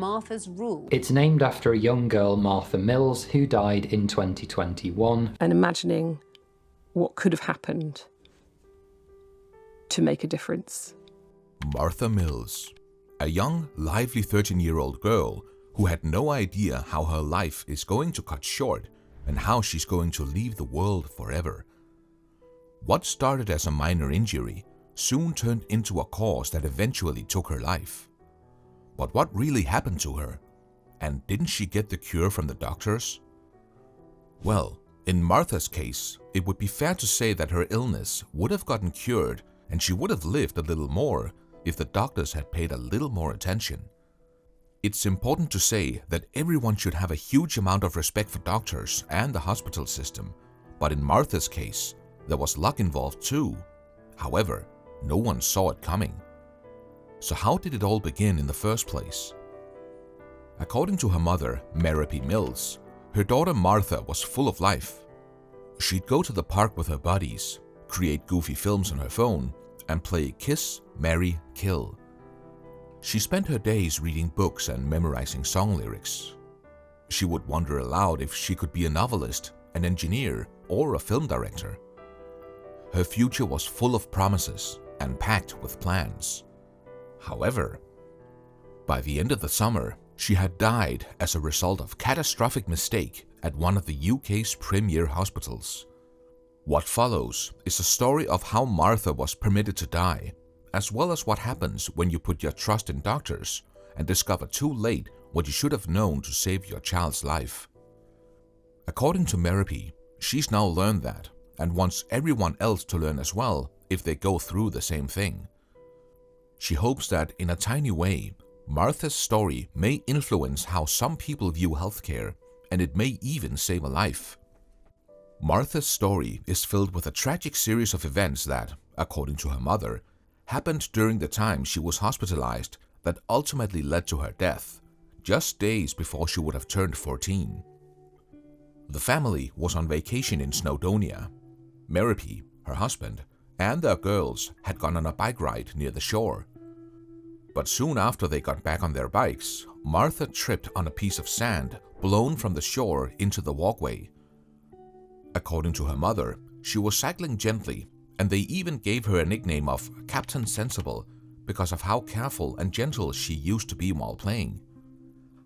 Martha's rule. It's named after a young girl, Martha Mills, who died in 2021. And imagining what could have happened to make a difference. Martha Mills, a young, lively 13-year-old girl who had no idea how her life is going to cut short and how she's going to leave the world forever. What started as a minor injury soon turned into a cause that eventually took her life. But what really happened to her? And didn't she get the cure from the doctors? Well, in Martha's case, it would be fair to say that her illness would have gotten cured and she would have lived a little more if the doctors had paid a little more attention. It's important to say that everyone should have a huge amount of respect for doctors and the hospital system, but in Martha's case, there was luck involved too. However, no one saw it coming. So how did it all begin in the first place? According to her mother, Mary P. Mills, her daughter Martha was full of life. She'd go to the park with her buddies, create goofy films on her phone, and play Kiss, Marry, Kill. She spent her days reading books and memorizing song lyrics. She would wonder aloud if she could be a novelist, an engineer, or a film director. Her future was full of promises and packed with plans. However, by the end of the summer, she had died as a result of catastrophic mistake at one of the UK's premier hospitals. What follows is a story of how Martha was permitted to die, as well as what happens when you put your trust in doctors and discover too late what you should have known to save your child's life. According to Mary P., she's now learned that and wants everyone else to learn as well if they go through the same thing. She hopes that in a tiny way, Martha's story may influence how some people view healthcare, and it may even save a life. Martha's story is filled with a tragic series of events that, according to her mother, happened during the time she was hospitalized that ultimately led to her death, just days before she would have turned 14. The family was on vacation in Snowdonia. Mary P., her husband, and their girls had gone on a bike ride near the shore. But soon after they got back on their bikes, Martha tripped on a piece of sand blown from the shore into the walkway. According to her mother, she was cycling gently, and they even gave her a nickname of Captain Sensible because of how careful and gentle she used to be while playing.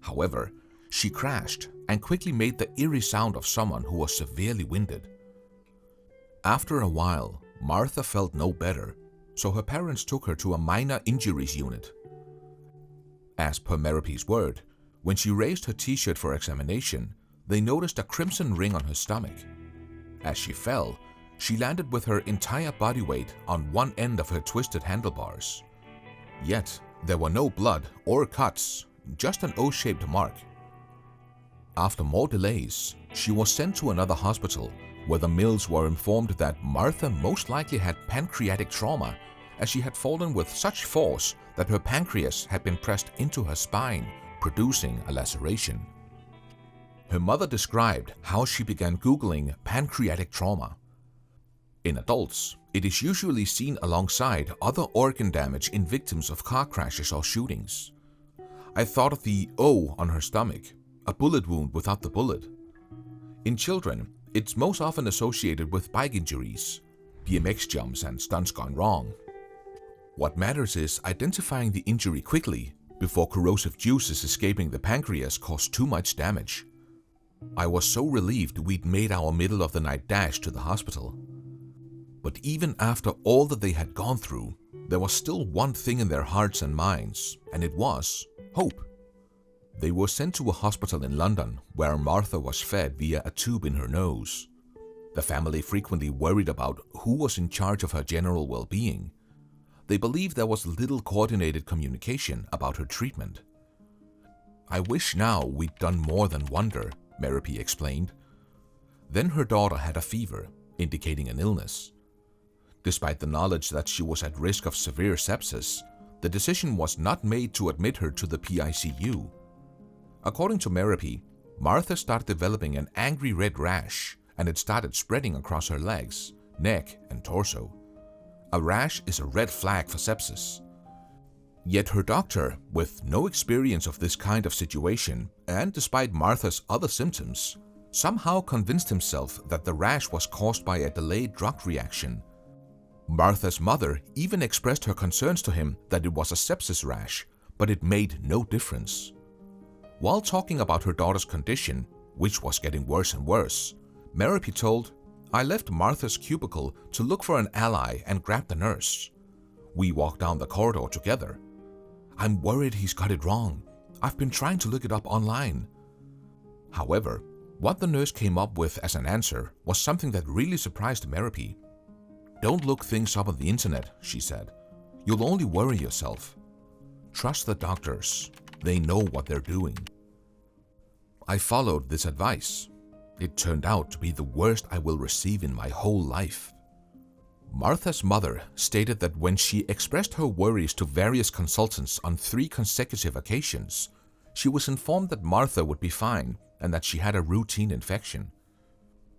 However, she crashed and quickly made the eerie sound of someone who was severely winded. After a while, Martha felt no better, so her parents took her to a minor injuries unit. As per Mary P.'s word, when she raised her t-shirt for examination, they noticed a crimson ring on her stomach. As she fell, she landed with her entire body weight on one end of her twisted handlebars. Yet, there were no blood or cuts, just an O-shaped mark. After more delays, she was sent to another hospital where the Mills were informed that Martha most likely had pancreatic trauma, as she had fallen with such force that her pancreas had been pressed into her spine, producing a laceration. Her mother described how she began Googling pancreatic trauma. In adults, it is usually seen alongside other organ damage in victims of car crashes or shootings. I thought of the O on her stomach, a bullet wound without the bullet. In children, it's most often associated with bike injuries, BMX jumps and stunts gone wrong. What matters is identifying the injury quickly before corrosive juices escaping the pancreas cause too much damage. I was so relieved we'd made our middle of the night dash to the hospital. But even after all that they had gone through, there was still one thing in their hearts and minds, and it was hope. They were sent to a hospital in London where Martha was fed via a tube in her nose. The family frequently worried about who was in charge of her general well-being. They believed there was little coordinated communication about her treatment. "I wish now we'd done more than wonder," Mary P. explained. Then her daughter had a fever, indicating an illness. Despite the knowledge that she was at risk of severe sepsis, the decision was not made to admit her to the PICU. According to Mary P., Martha started developing an angry red rash, and it started spreading across her legs, neck, and torso. A rash is a red flag for sepsis. Yet her doctor, with no experience of this kind of situation, and despite Martha's other symptoms, somehow convinced himself that the rash was caused by a delayed drug reaction. Martha's mother even expressed her concerns to him that it was a sepsis rash, but it made no difference. While talking about her daughter's condition, which was getting worse and worse, Meripy told, "I left Martha's cubicle to look for an ally and grab the nurse. We walked down the corridor together. I'm worried he's got it wrong. I've been trying to look it up online." However, what the nurse came up with as an answer was something that really surprised Meripy. "Don't look things up on the internet," she said. "You'll only worry yourself. Trust the doctors. They know what they're doing." I followed this advice. It turned out to be the worst I will receive in my whole life. Martha's mother stated that when she expressed her worries to various consultants on 3 consecutive occasions, she was informed that Martha would be fine and that she had a routine infection.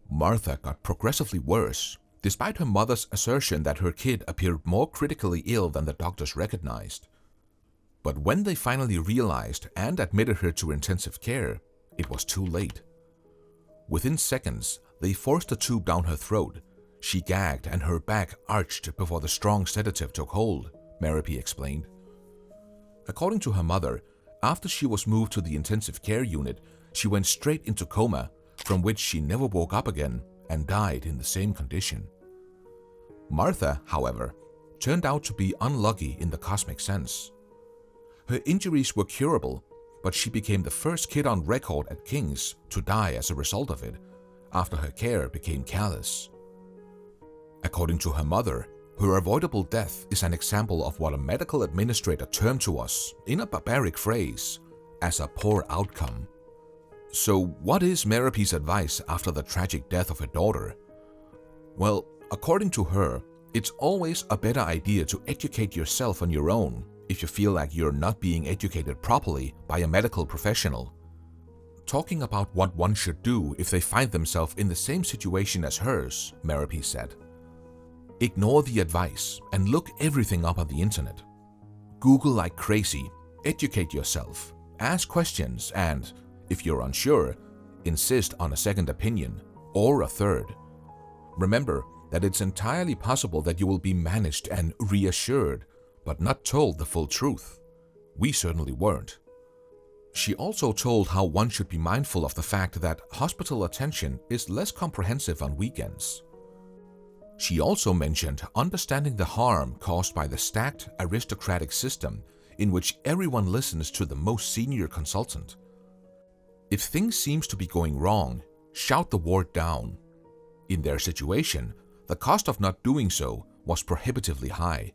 Martha got progressively worse, despite her mother's assertion that her kid appeared more critically ill than the doctors recognized. But when they finally realized and admitted her to intensive care, it was too late. Within seconds, they forced a tube down her throat. She gagged and her back arched before the strong sedative took hold, Meripy explained. According to her mother, after she was moved to the intensive care unit, she went straight into coma, from which she never woke up again and died in the same condition. Martha, however, turned out to be unlucky in the cosmic sense. Her injuries were curable, but she became the first kid on record at King's to die as a result of it, after her care became callous. According to her mother, her avoidable death is an example of what a medical administrator termed to us, in a barbaric phrase, as a poor outcome. So what is Meripy's advice after the tragic death of her daughter? Well, according to her, it's always a better idea to educate yourself on your own if you feel like you're not being educated properly by a medical professional. Talking about what one should do if they find themselves in the same situation as hers, Meripy said, "Ignore the advice and look everything up on the internet. Google like crazy, educate yourself, ask questions, and, if you're unsure, insist on a second opinion or a third. Remember that it's entirely possible that you will be managed and reassured, but not told the full truth. We certainly weren't." She also told how one should be mindful of the fact that hospital attention is less comprehensive on weekends. She also mentioned understanding the harm caused by the stacked aristocratic system in which everyone listens to the most senior consultant. If things seems to be going wrong, shout the ward down. In their situation, the cost of not doing so was prohibitively high.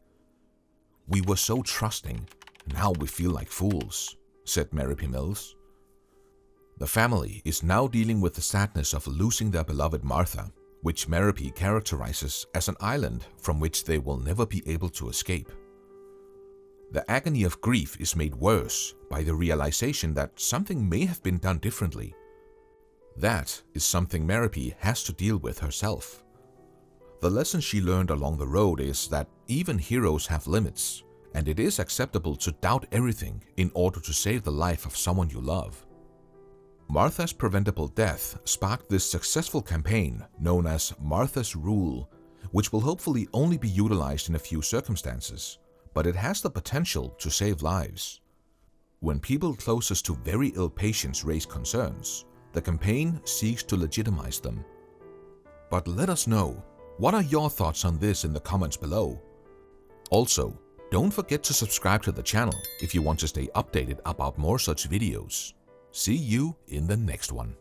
"We were so trusting, now we feel like fools," said Meripy Mills. The family is now dealing with the sadness of losing their beloved Martha, which Meripy characterizes as an island from which they will never be able to escape. The agony of grief is made worse by the realization that something may have been done differently. That is something Meripy has to deal with herself. The lesson she learned along the road is that even heroes have limits, and it is acceptable to doubt everything in order to save the life of someone you love. Martha's preventable death sparked this successful campaign known as Martha's Rule, which will hopefully only be utilized in a few circumstances, but it has the potential to save lives. When people closest to very ill patients raise concerns, the campaign seeks to legitimize them. But let us know, what are your thoughts on this in the comments below? Also, don't forget to subscribe to the channel if you want to stay updated about more such videos. See you in the next one.